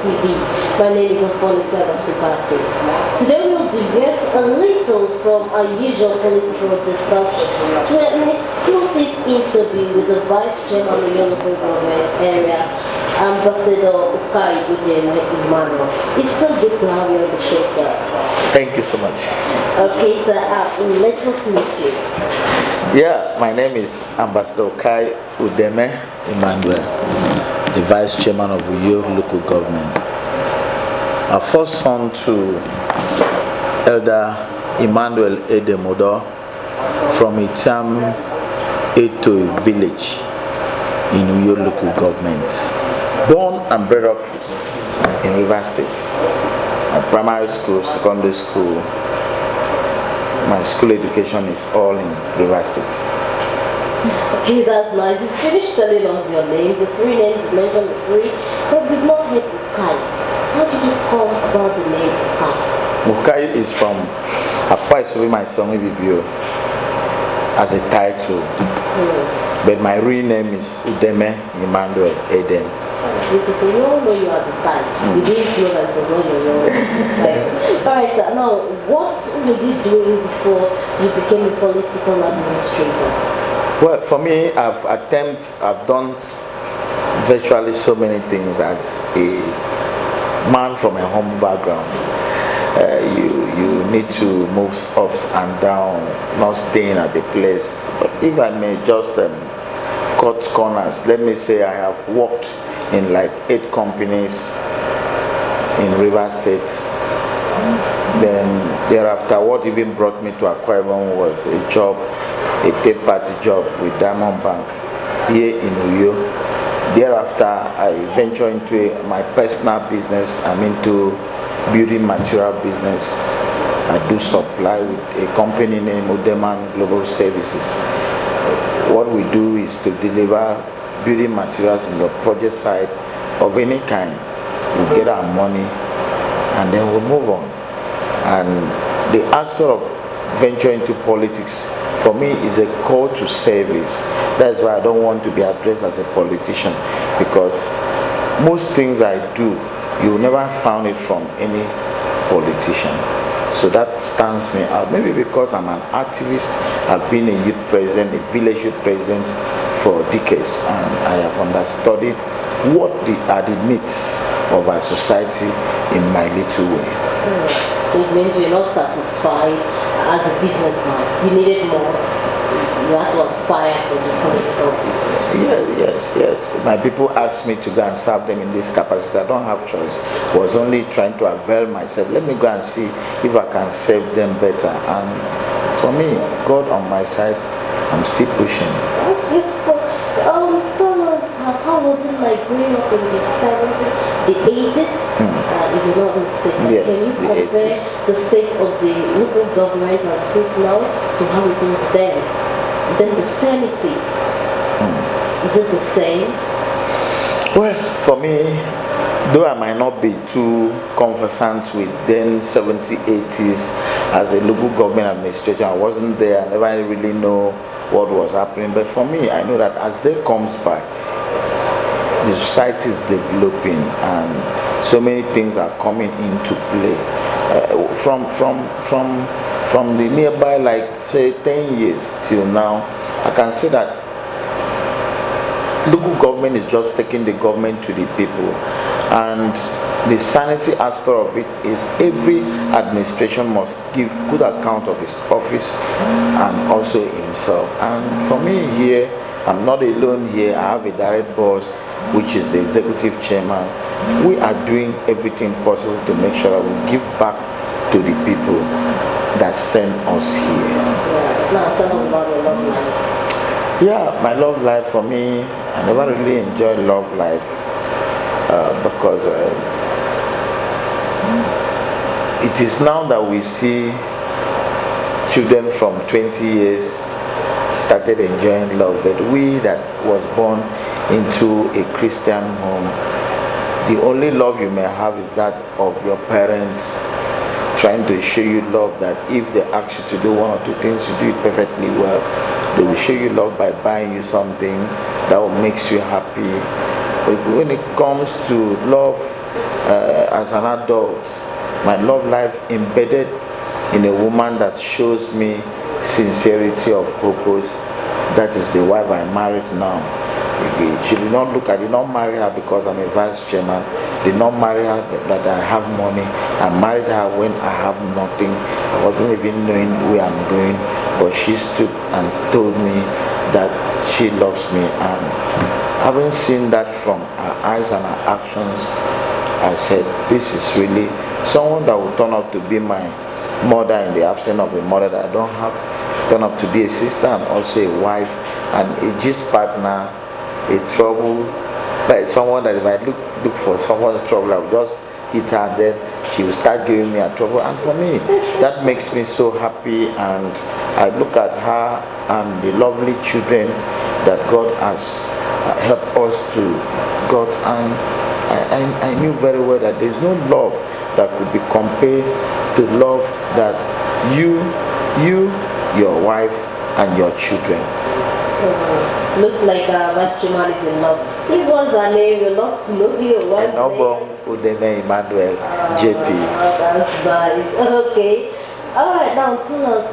TV. My name is Ofoniseba Sipasi. Today we'll deviate a little from our usual political discussion to an exclusive interview with the Vice Chairman of the local government area, Ambassador Ukai Udeme Emmanuel. It's so good to have you on the show, sir. Thank you so much. Okay, sir, let us meet you. Yeah, my name is Ambassador Ukai Udeme Emmanuel, the Vice Chairman of Uyo local government. Our first son to Elder Emmanuel Edemodo from Itam Eto village in Uyo local government. Born and bred up in Rivers State. My primary school, secondary school, my school education is all in Rivers State. Okay, that's nice. You finished telling us your names, the three names you mentioned, the three, but we've not heard Ukai. How did you come about the name Ukai? Ukai is from Akwa Isobe, my son Ibibio, as a title. But my real name is Udeme Emmanuel Eden. That's beautiful. We all know you at the time. You didn't know that it was not your real title. Alright, sir. Now, what were you doing before you became a political administrator? Well, for me, I've done virtually so many things as a man from a humble background. You need to move ups and down, not staying at a place. But if I may just cut corners, let me say I have worked in like 8 companies in Rivers State. Then thereafter, what even brought me to Akwa Ibom was a job, a third-party job with Diamond Bank here in Uyo. Thereafter, I ventured into my personal business. I'm into building material business. I do supply with a company named Udeme Global Services. What we do is to deliver building materials in your project site of any kind. We get our money and then we move on. And the aspect of venture into politics for me is a call to service. That's why I don't want to be addressed as a politician, because most things I do, you will never find it from any politician. So that stands me out. Maybe because I'm an activist, I've been a youth president, a village youth president for decades, and I have understudied what are the needs of our society in my little way. So it means you're not satisfied as a businessman. You needed more. You had to aspire for the political business. Yes. My people asked me to go and serve them in this capacity. I don't have choice. I was only trying to avail myself. Let me go and see if I can serve them better. And for me, God on my side, I'm still pushing. That's beautiful. Tell us, how was it like growing up in the 70s, the 80s, if you're not mistaken? Yes, Can you compare the state of the local government as it is now to how it was then? Then the sanity, is it the same? Well, for me, though I might not be too conversant with then 70s, 80s as a local government administrator, I wasn't there, I never really know what was happening. But for me, I know that as day comes by, the society is developing and so many things are coming into play. From the nearby, like say 10 years till now, I can say that local government is just taking the government to the people, and the sanity aspect of it is every administration must give good account of his office and also himself. And for me here, I'm not alone here. I have a direct boss, which is the executive chairman. We are doing everything possible to make sure that we give back to the people that sent us here. Now tell us about your love life. Yeah, my love life, for me, I never really enjoyed love life because it is now that we see children from 20 years started enjoying love, but we that was born into a Christian home, the only love you may have is that of your parents trying to show you love, that if they ask you to do one or two things, you do it perfectly well. They will show you love by buying you something that will make you happy. But when it comes to love as an adult. My love life embedded in a woman that shows me sincerity of purpose. That is the wife I married now. She did not look, I did not marry her because I'm a vice chairman. Did not marry her that I have money. I married her when I have nothing. I wasn't even knowing where I'm going. But she stood and told me that she loves me. And having seen that from her eyes and her actions, I said, this is really someone that will turn out to be my mother in the absence of a mother that I don't have. Turn up to be a sister and also a wife and a gist partner, a trouble, like someone that if I look for someone's trouble, I will just hit her and then she will start giving me a trouble. And for me, that makes me so happy. And I look at her and the lovely children that God has helped us to got, and I knew very well that there's no love that could be compared to love that you, your wife, and your children. Looks like Vice Chairman is in love. Please, what's her name? We'd love to know your wife's name. Ukai Udeme Emmanuel, JP. That's nice. Okay. Alright, now tell us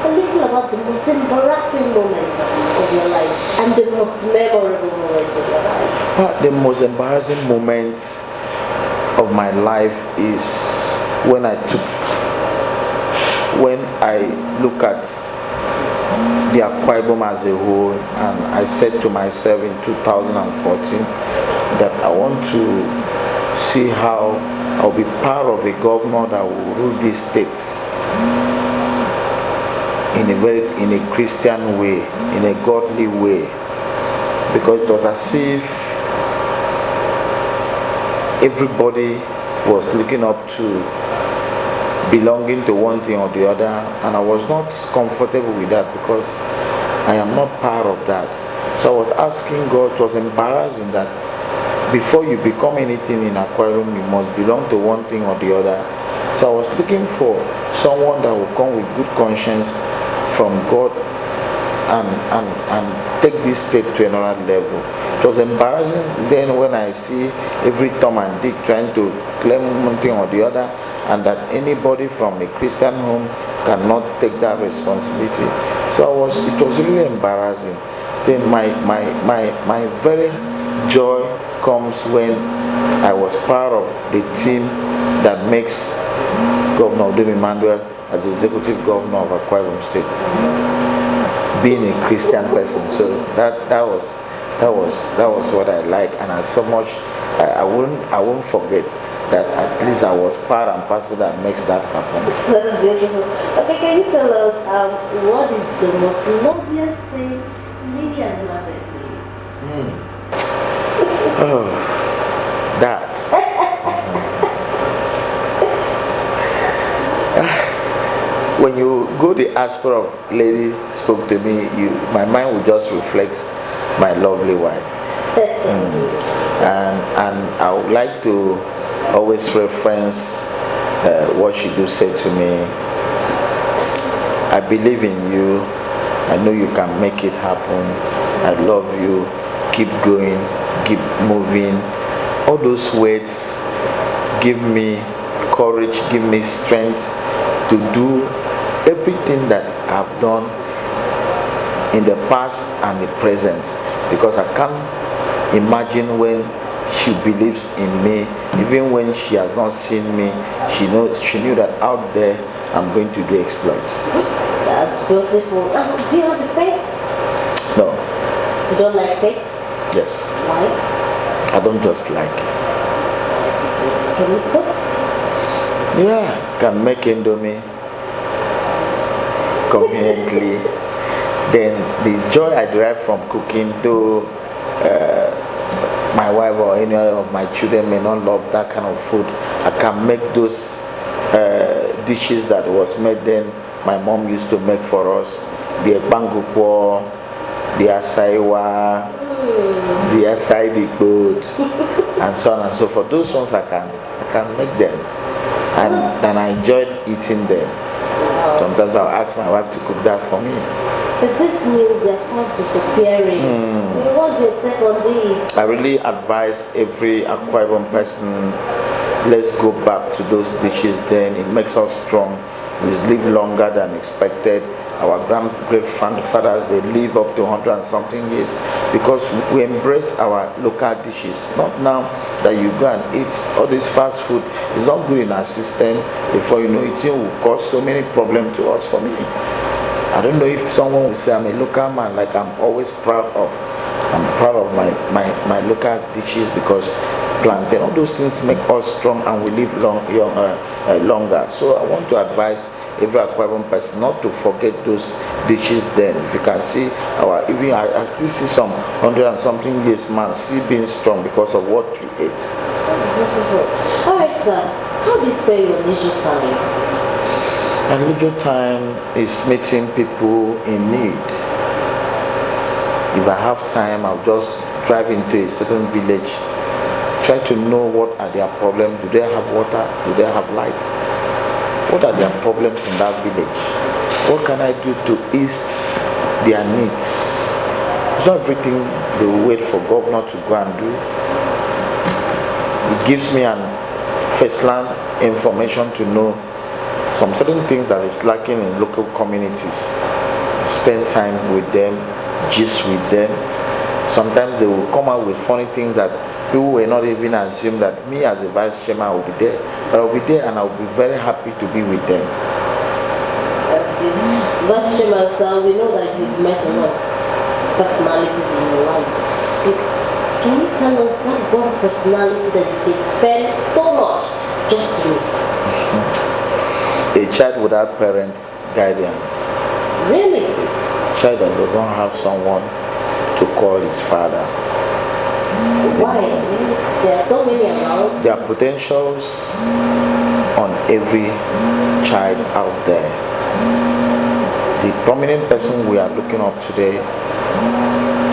a little about the most embarrassing moment of your life and the most memorable moment of your life. The most embarrassing moment of my life is when I look at the Ukai Udeme as a whole, and I said to myself in 2014 that I want to see how I'll be part of a governor that will rule these states in a Christian way, in a godly way, because it was as if everybody was looking up to belonging to one thing or the other, and I was not comfortable with that because I am not part of that. So I was asking God. It was embarrassing that before you become anything in Ukai Udeme, you must belong to one thing or the other. So I was looking for someone that would come with good conscience from God and take this state to another level. It was embarrassing then when I see every Tom and Dick trying to claim one thing or the other, and that anybody from a Christian home cannot take that responsibility. So it was really embarrassing. Then my very joy comes when I was part of the team that makes Governor Udeme Emmanuel as the executive governor of Ukai Udeme State, being a Christian person. So that was what I like, and I so much I won't forget that at least I was part and parcel that makes that happen. That is beautiful. Okay, can you tell us what is the most loveliest thing Lily has ever said to you? Oh, that. When you go the aspect of lady spoke to me, my mind will just reflect my lovely wife. And I would like to always reference what she do say to me. I believe in you. I know you can make it happen. I love you. Keep going. Keep moving. All those words give me courage, give me strength to do everything that I've done in the past and the present, because I can't imagine when she believes in me, even when she has not seen me. She knew that out there I'm going to do exploits. That's beautiful. Do you have a pet? No. You don't like pets? Yes. Why? I don't just like it. Can you cook? Yeah, can make Indomie conveniently. Then the joy I derive from cooking, though my wife or any of my children may not love that kind of food, I can make those dishes that was made then my mom used to make for us. The bangukwo, the asaiwa, the acai bigboat, and so on and so forth. Those ones I can make them, and I enjoyed eating them. Sometimes I'll ask my wife to cook that for me. But these meals are fast disappearing. What's your take on this? I really advise every Akwa Ibom person, let's go back to those dishes then. It makes us strong. We live longer than expected. Our great-grandfathers, they live up to 100 and something years because we embrace our local dishes. Not now that you go and eat all this fast food. It's not good in our system. Before you know it, it will cause so many problems to us. For me, I don't know if someone will say I'm a local man, like I'm always proud of. I'm proud of my local dishes because plantain, all those things make us strong and we live longer. So I want to advise every Akwa Ibom person not to forget those dishes then. If you can see I still see some 100 and something years man still being strong because of what you ate. That's beautiful. Alright sir, how do you spend your leisure time? And leisure time is meeting people in need. If I have time, I'll just drive into a certain village, try to know what are their problems. Do they have water? Do they have light? What are their problems in that village? What can I do to ease their needs? It's not everything they will wait for governor to go and do. It gives me an first-hand information to know some certain things that is lacking in local communities. Spend time with them, gist with them. Sometimes they will come out with funny things that people will not even assume that me as a vice chairman will be there. But I'll be there and I'll be very happy to be with them. That's good. Vice chairman sir, we know that you've met a lot of personalities in your life. Can you tell us that one personality that you did spend so much just to meet? A child without parents' guidance. Really? A child that does not have someone to call his father. Why? There are so many around. There are potentials on every child out there. The prominent person we are looking up today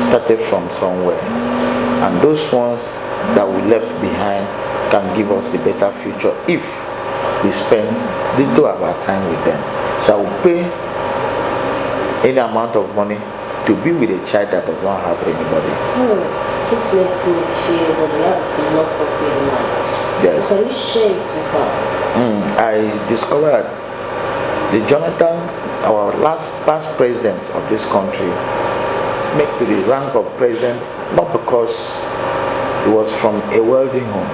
started from somewhere, and those ones that we left behind can give us a better future if we spend little of our time with them. So I will pay any amount of money to be with a child that does not have anybody. This makes me feel that we have a philosophy in life. Yes. Can you share it with us? I discovered that the Jonathan, our past president of this country, made to the rank of president not because he was from a wealthy home.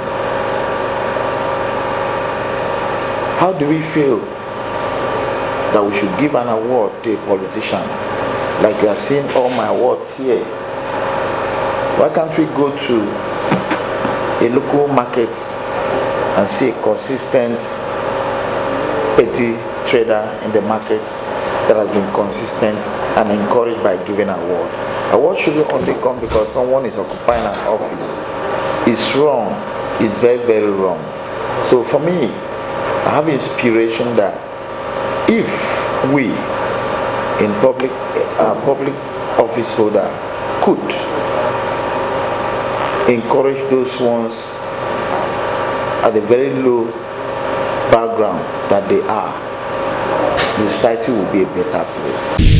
How do we feel that we should give an award to a politician? Like you are seeing all my awards here. Why can't we go to a local market and see a consistent petty trader in the market that has been consistent and encouraged by giving an award? Award shouldn't only come because someone is occupying an office. It's wrong. It's very, very wrong. So for me, I have inspiration that if we in public office holder could encourage those ones at a very low background that they are, the society will be a better place.